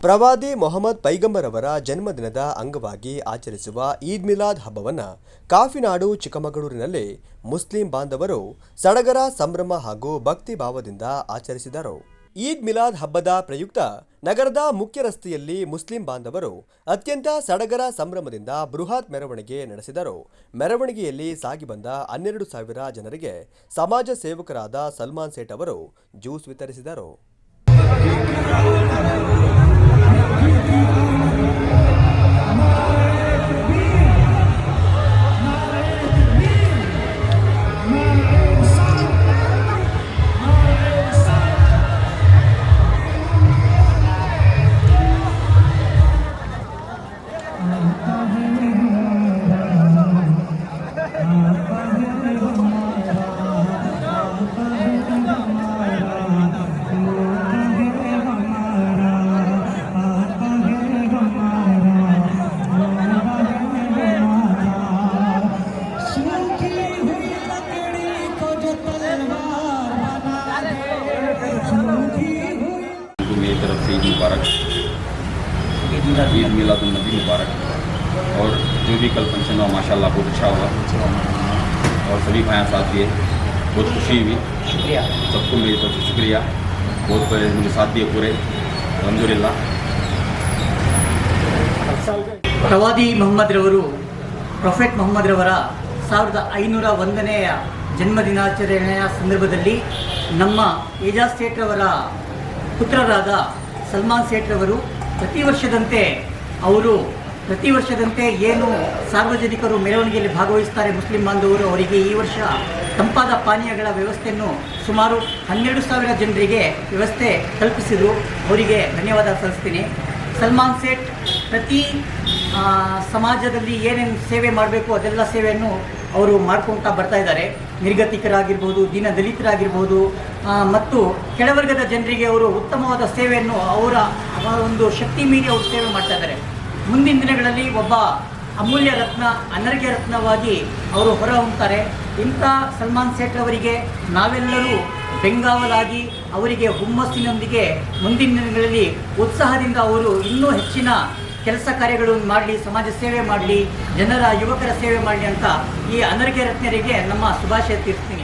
ಪ್ರವಾದಿ ಮೊಹಮ್ಮದ್ ಪೈಗಂಬರ್ ಅವರ ಜನ್ಮದಿನದ ಅಂಗವಾಗಿ ಆಚರಿಸುವ ಈದ್ ಮಿಲಾದ್ ಹಬ್ಬವನ್ನು ಕಾಫಿನಾಡು ಚಿಕ್ಕಮಗಳೂರಿನಲ್ಲಿ ಮುಸ್ಲಿಂ ಬಾಂಧವರು ಸಡಗರ ಸಂಭ್ರಮ ಹಾಗೂ ಭಕ್ತಿ ಭಾವದಿಂದ ಆಚರಿಸಿದರು. ಈದ್ ಮಿಲಾದ್ ಹಬ್ಬದ ಪ್ರಯುಕ್ತ ನಗರದ ಮುಖ್ಯ ರಸ್ತೆಯಲ್ಲಿ ಮುಸ್ಲಿಂ ಬಾಂಧವರು ಅತ್ಯಂತ ಸಡಗರ ಸಂಭ್ರಮದಿಂದ ಬೃಹತ್ ಮೆರವಣಿಗೆ ನಡೆಸಿದರು. ಮೆರವಣಿಗೆಯಲ್ಲಿ ಸಾಗಿ ಬಂದ 12,000 ಜನರಿಗೆ ಸಮಾಜ ಸೇವಕರಾದ ಸಲ್ಮಾನ್ ಸೇಠ್ ಅವರು ಜ್ಯೂಸ್ ವಿತರಿಸಿದರು. मेरी तरफ से ईद मुबारक, ईद मिलादुन नबी मुबारक। और जो भी कल फंक्शन हुआ माशाल्लाह बहुत अच्छा हुआ और सभी भाइयों साथ दिए, बहुत खुशी हुई। शुक्रिया सबको, मेरी तरफ से शुक्रिया। बहुत मुझे साथ दिए पूरे, अल्हम्दुलिल्लाह। ಪ್ರವಾದಿ ಮೊಹಮ್ಮದ್ ರವರು ಪ್ರೊಫೆಟ್ ಮೊಹಮ್ಮದ್ ರವರ 1501ನೇ ಜನ್ಮದಿನಾಚರಣೆಯ ಸಂದರ್ಭದಲ್ಲಿ ನಮ್ಮ ಏಜಾಜ್ ಸೇಠ್ ರವರ ಪುತ್ರರಾದ ಸಲ್ಮಾನ್ ಸೇಠ್ ರವರು ಪ್ರತಿ ವರ್ಷದಂತೆ ಏನು ಸಾರ್ವಜನಿಕರು ಮೆರವಣಿಗೆಯಲ್ಲಿ ಭಾಗವಹಿಸ್ತಾರೆ ಮುಸ್ಲಿಂ ಬಾಂಧವರು, ಅವರಿಗೆ ಈ ವರ್ಷ ತಂಪಾದ ಪಾನೀಯಗಳ ವ್ಯವಸ್ಥೆಯನ್ನು ಸುಮಾರು 12,000 ಜನರಿಗೆ ವ್ಯವಸ್ಥೆ ಕಲ್ಪಿಸಿದರು. ಅವರಿಗೆ ಧನ್ಯವಾದ ಸಲ್ಲಿಸ್ತೀನಿ. ಸಲ್ಮಾನ್ ಸೇಠ್ ಪ್ರತಿ ಸಮಾಜದಲ್ಲಿ ಏನೇನು ಸೇವೆ ಮಾಡಬೇಕು ಅದೆಲ್ಲ ಸೇವೆಯನ್ನು ಅವರು ಮಾಡ್ಕೊಳ್ತಾ ಬರ್ತಾ ಇದ್ದಾರೆ. ನಿರ್ಗತಿಕರಾಗಿರ್ಬೋದು, ದೀನ ದಲಿತರಾಗಿರ್ಬೋದು ಮತ್ತು ಕೆಳವರ್ಗದ ಜನರಿಗೆ ಅವರು ಉತ್ತಮವಾದ ಸೇವೆಯನ್ನು ಅವರ ಒಂದು ಶಕ್ತಿ ಮೀರಿ ಅವರು ಸೇವೆ ಮಾಡ್ತಾ ಇದ್ದಾರೆ. ಮುಂದಿನ ದಿನಗಳಲ್ಲಿ ಒಬ್ಬ ಅಮೂಲ್ಯ ರತ್ನ, ಅನರ್ಘ್ಯ ರತ್ನವಾಗಿ ಅವರು ಹೊರಹೊಮ್ಮುತ್ತಾರೆ. ಇಂಥ ಸಲ್ಮಾನ್ ಸೇಠ್ ಅವರಿಗೆ ನಾವೆಲ್ಲರೂ ಬೆಂಗಾವಲಾಗಿ ಅವರಿಗೆ ಹುಮ್ಮಸ್ಸಿನೊಂದಿಗೆ ಮುಂದಿನ ದಿನಗಳಲ್ಲಿ ಉತ್ಸಾಹದಿಂದ ಅವರು ಇನ್ನೂ ಹೆಚ್ಚಿನ ಕೆಲಸ ಕಾರ್ಯಗಳನ್ನು ಮಾಡಲಿ, ಸಮಾಜ ಸೇವೆ ಮಾಡಲಿ, ಜನರ ಯುವಕರ ಸೇವೆ ಮಾಡಲಿ ಅಂತ ಈ ಅನರ್ಘ್ಯ ರತ್ನರಿಗೆ ನಮ್ಮ ಶುಭಾಶಯ ತಿಳಿಸ್ತೀನಿ.